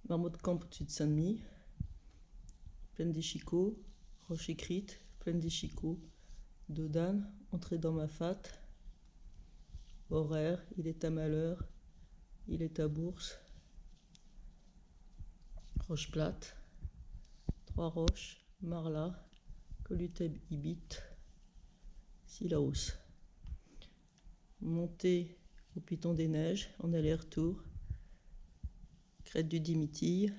Marmot Camp au-dessus de Saint-Denis, plaine des Chicots, roche écrite, plaine des Chicots, Dodane, entrée dans ma fat, horaire, il est à Malheur, il est à Bourse, Roche plate, Trois Roches, Marla, Coluteb Ibit, Silaos. Montée au Piton des Neiges en aller-retour, crête du Dimitille.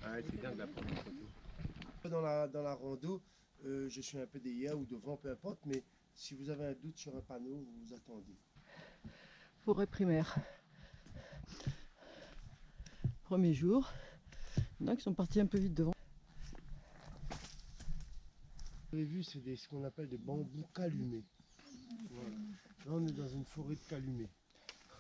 Ouais, c'est bien de la prendre en photo. Dans la rando, je suis un peu derrière ou devant, peu importe, mais si vous avez un doute sur un panneau, vous vous attendez. Forêt primaire. Premier jour. Il y en a qui sont partis un peu vite devant. Vous avez vu, c'est ce qu'on appelle des bambous calumés. Voilà. Là, on est dans une forêt de calumés.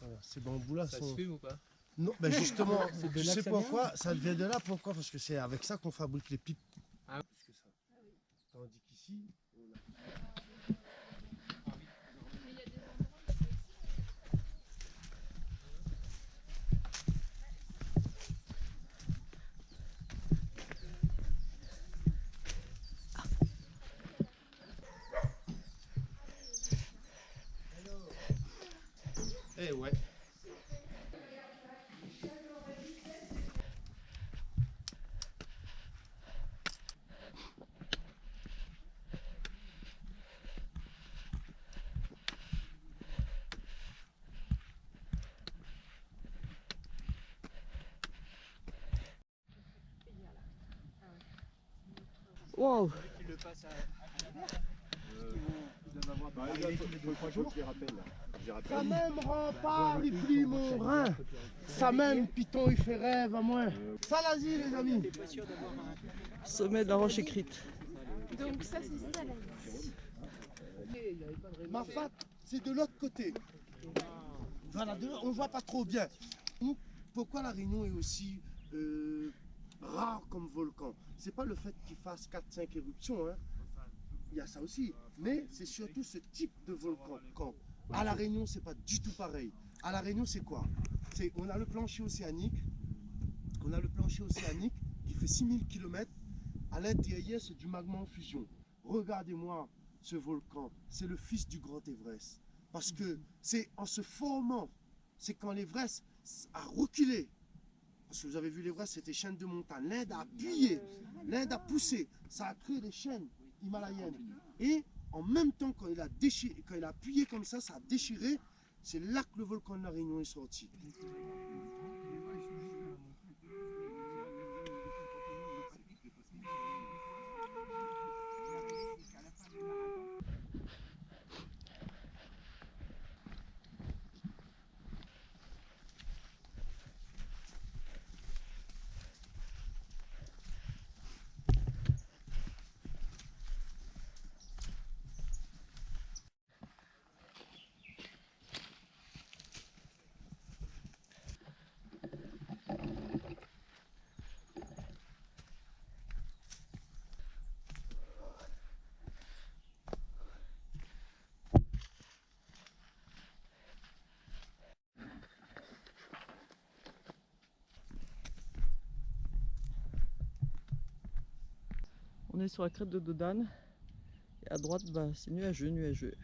Voilà. Ces bambous-là Ça sont... se fume ou pas? Non, ben justement, C'est de je là sais que ça pourquoi, ça vient de là, pourquoi? Parce que c'est avec ça qu'on fabrique les pipes. Ah. Plus que ça. Tandis qu'ici, on a... Eh ouais. Wow! Il le passe à Ça même rempart, il plie mon rein. Ça même piton, il fait rêve à moi. Ça l'Asie, les amis. Sommet de la roche écrite. Donc ça c'est ça là. Ma fat, c'est de l'autre côté. Voilà, on voit pas trop bien. Pourquoi la Réunion est aussi rare comme volcan? C'est pas le fait qu'il fasse 4-5 éruptions, hein. Il y a ça aussi, mais c'est surtout ce type de volcan. À la Réunion, c'est pas du tout pareil. À la Réunion, c'est quoi? On a le plancher océanique. On a le plancher océanique qui fait 6000 km. À l'intérieur, c'est du magma en fusion. Regardez-moi ce volcan. C'est le fils du Grand Everest. Parce que c'est en se formant, c'est quand l'Everest a reculé. Parce que vous avez vu l'Everest, c'était chaîne de montagne. L'Inde a appuyé, l'Inde a poussé. Ça a créé des chaînes himalayennes. Et en même temps, quand il a appuyé comme ça a déchiré. C'est là que le volcan de la Réunion est sorti. On est sur la crête de Dodane. Et à droite, bah, c'est nuageux, nuageux.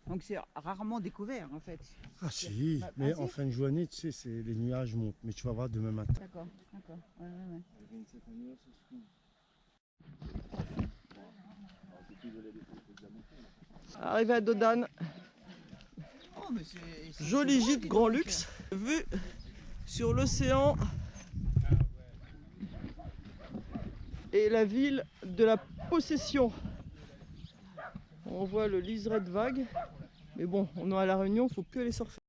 Donc c'est rarement découvert en fait. Ah si, mais en fin de journée, tu sais, les nuages montent. Mais tu vas voir demain matin. D'accord, d'accord. Ouais, ouais, ouais. Arrivé à Dodane, Oh, mais c'est joli beau, gîte dis grand donc. luxe, vue sur l'océan et la ville de la Possession. On voit le liseré de vagues, mais bon, on est à La Réunion, il faut que les surfer.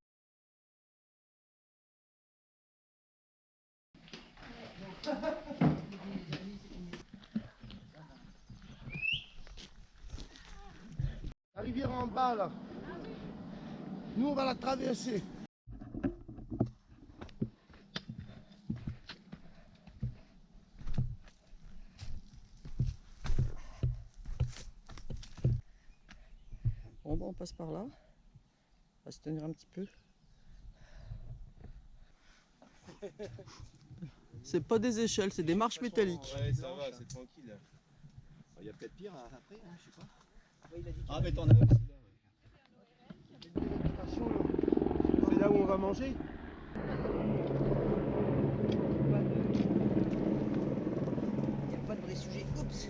La rivière en bas là. Nous on va la traverser. Bon, bah, on passe par là. On va se tenir un petit peu. C'est pas des échelles, c'est des marches métalliques. Ouais, ça va, c'est tranquille. Il y a peut-être pire après, hein, je sais pas. Ah, mais t'en as aussi là. C'est là où on va manger? Il n'y a pas de vrai sujet. Oups.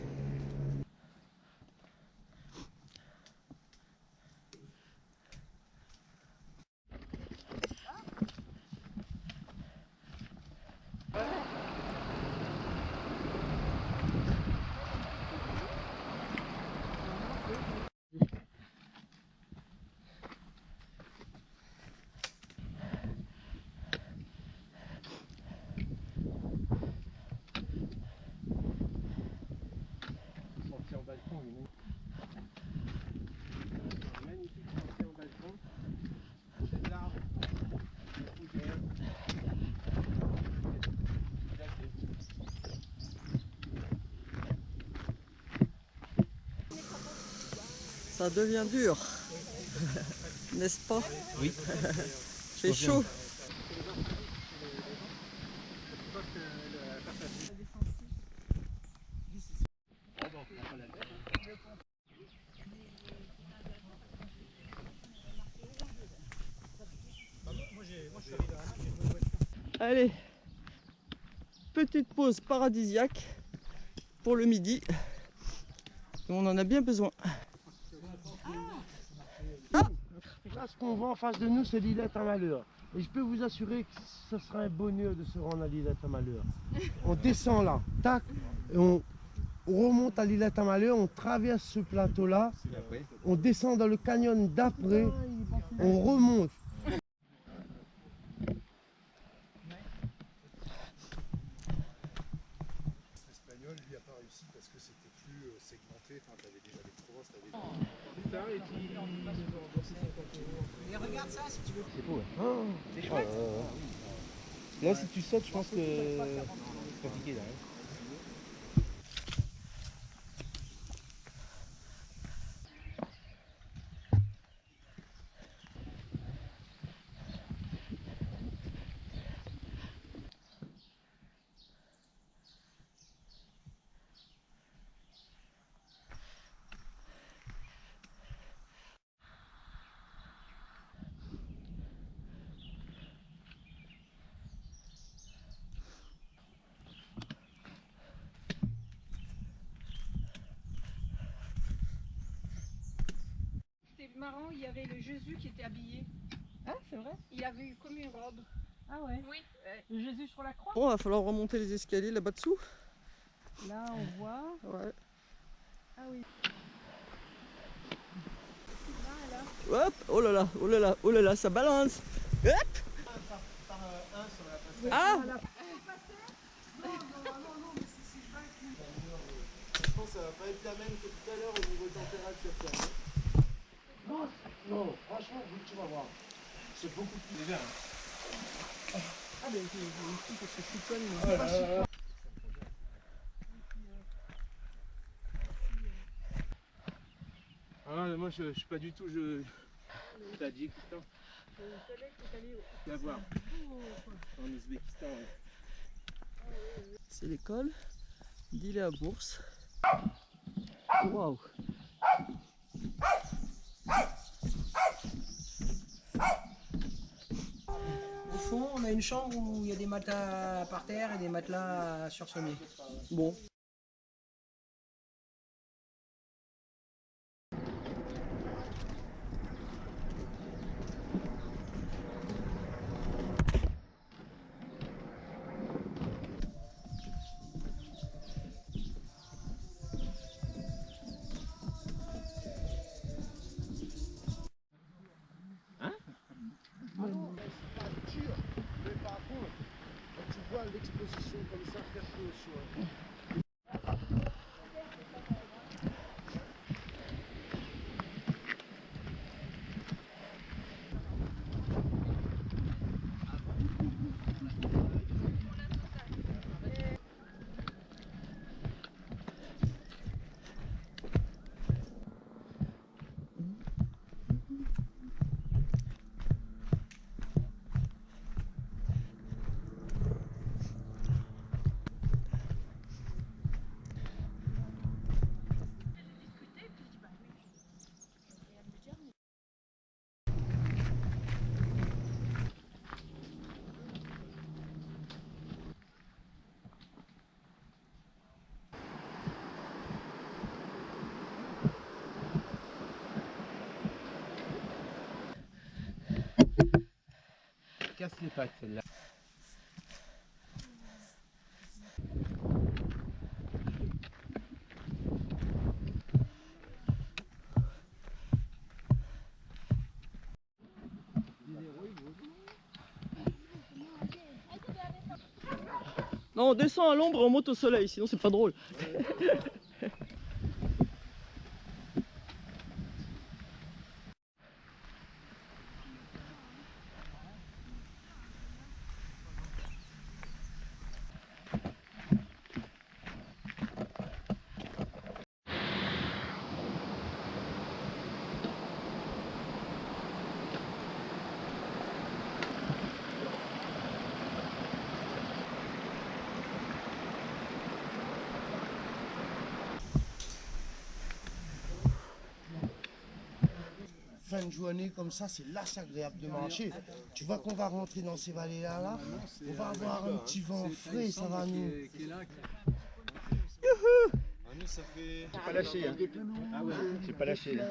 Sortie en balcon, il est magnifique. Sortie en balcon. C'est de l'arbre. La fougère. Ça devient dur, n'est-ce pas? Oui. C'est chaud. Allez, petite pause paradisiaque pour le midi. On en a bien besoin. Là, ce qu'on voit en face de nous, c'est l'îlette à Malheur. Et je peux vous assurer que ce sera un bonheur de se rendre à l'îlette à Malheur. On descend là, tac, et on remonte à l'îlette à Malheur, on traverse ce plateau-là, on descend dans le canyon d'après, on remonte. L'espagnol, lui, a pas réussi parce que c'était plus segmenté. Enfin, t'avais déjà les provinces, t'avais... Putain, et puis ils ont remboursé 50 €. Et regarde ça si tu veux. C'est beau, hein. Oh, C'est chouette. Là, si tu sautes, je pense que c'est compliqué là. Hein. C'était marrant, il y avait le Jésus qui était habillé. Ah, c'est vrai? Il avait eu comme une robe. Ah ouais. Oui. Le Jésus sur la croix. Bon, il va falloir remonter les escaliers là-bas dessous. Là, on voit. Ouais. Ah oui. Hop, oh là là, oh là là, oh là là, ça balance. Hop. Ah. Je pense que ça va pas être la même que tout à l'heure au niveau température. Non, non, franchement, tu vas voir. C'est beaucoup plus vert. Ah ben j'ai ici parce que je suis conne. Ah, moi je suis pas du tout. Tadjikistan. Va voir. En Ouzbékistan, ouais. C'est l'école d'Île à Bourse. Waouh. Au fond, on a une chambre où il y a des matelas par terre et des matelas sur sommier. Bon. Mais par contre, quand tu vois l'exposition comme ça, faire chaud au soir. casse les pattes celle-là. Non, on descend à l'ombre et on monte au soleil, sinon c'est pas drôle. Fin de journée comme ça, c'est là c'est agréable de marcher. Tu vois qu'on va rentrer dans ces vallées-là, là, on va avoir un petit vent frais, ça va nous... Ça fait... J'ai pas lâché, hein. Ah ouais, j'ai pas lâché. Là.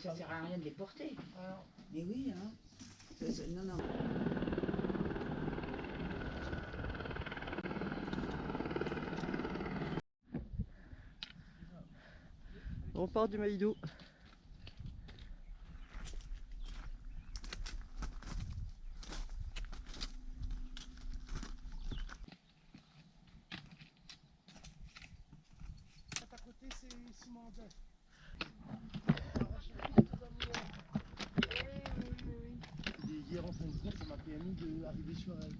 Ça sert à rien de les porter. Mais oui, hein. Non, non. On part du Maïdo. À côté, c'est Simandin. Hier, en fin de compte, ça m'a permis d'arriver sur elle.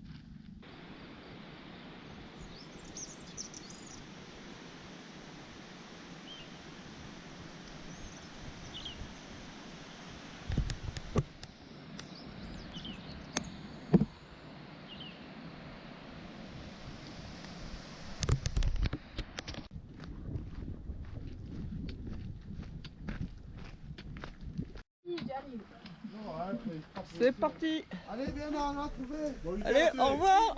C'est parti. Allez, viens là, on a trouvé. Allez, au revoir.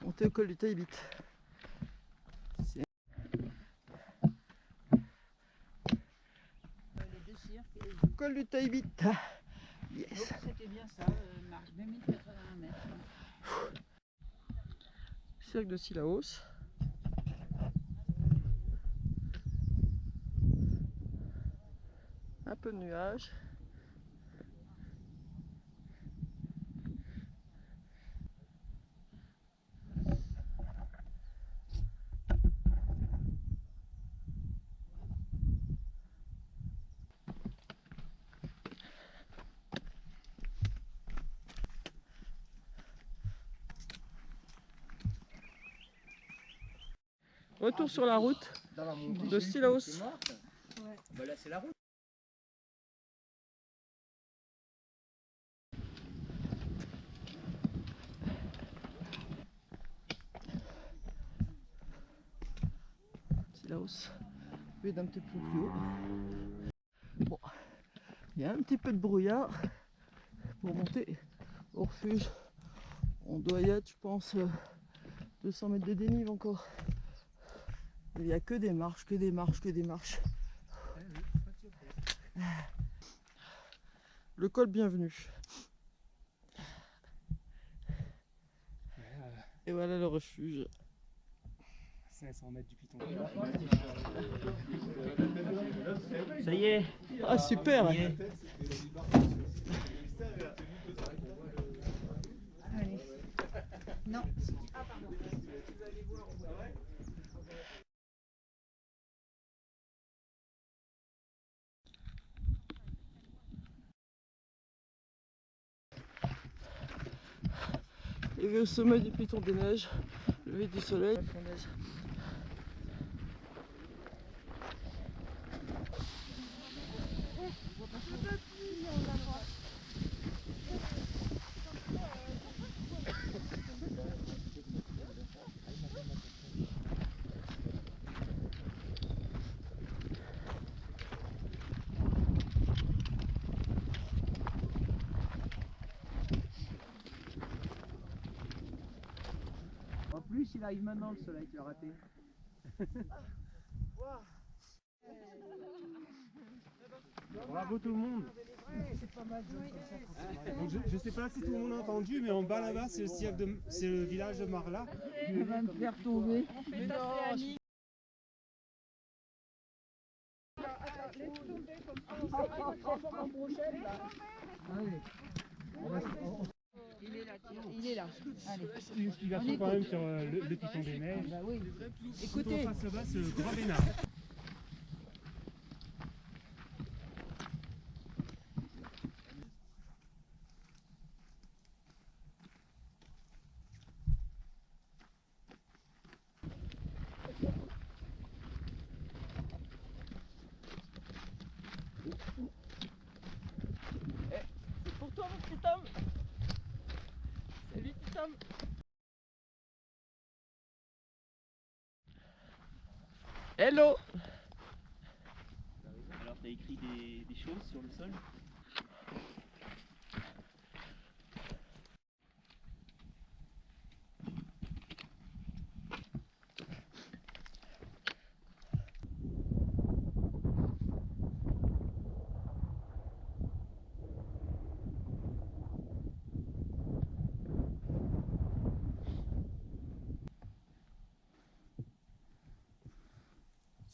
Monter au col du Taïbit. Les deux cirques, Col du Taïbit. Yes. c'était bien ça, marche 2081 mètres. Cirque de Sillaos. Un peu de nuages. Retour sur la route de Sillaos. Bah là, c'est la route. Sillaos, je vais d'un petit peu plus haut. Bon, il y a un petit peu de brouillard pour monter au refuge. On doit y être, je pense, 200 mètres de dénive encore. Il n'y a que des marches, que des marches, que des marches. Le col bienvenu. Et voilà le refuge. 500 mètres du piton. Ça y est. Ah super. Non. Et au sommet du piton des neiges, lever du soleil. En plus, il arrive maintenant le soleil, tu l'as raté. Bravo tout le monde. Donc je sais pas si tout le monde a entendu, mais en bas là-bas, c'est le village de Marla. Tu vas me faire tomber. On fait passer Annie. Il est là. Allez. Une explication quand même sur le piton des neiges. Bah oui. Tout Écoutez. en face là-bas, c'est le Grand Bénard. C'est pour toi mon petit homme. Salut petit homme. Hello. Alors, t'as écrit des choses sur le sol?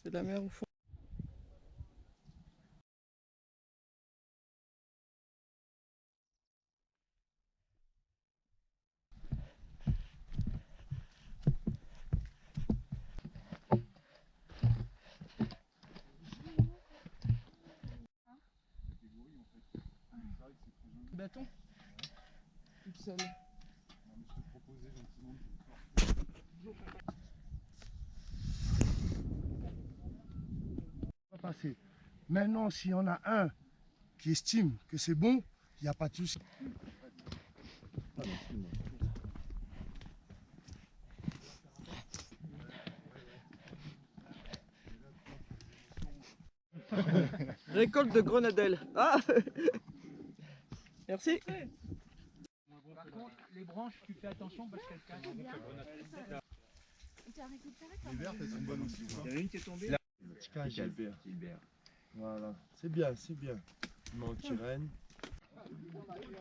C'est la mer au fond. Bâton. Toute seule. Passer. Maintenant, s'il y en a un qui estime que c'est bon, il n'y a pas de souci. Récolte de grenadelles. Ah. Merci. Par contre, les branches, tu fais attention parce qu'elles cassent. Les vertes, elles sont bonnes aussi. Il y en a une qui est tombée. Gilbert. Voilà. C'est bien, c'est bien. Il manque Irène.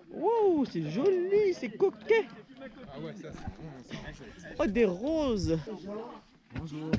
Wow, c'est joli, c'est coquet. Ah ouais, ça c'est bon. Oh, des roses. Bonjour.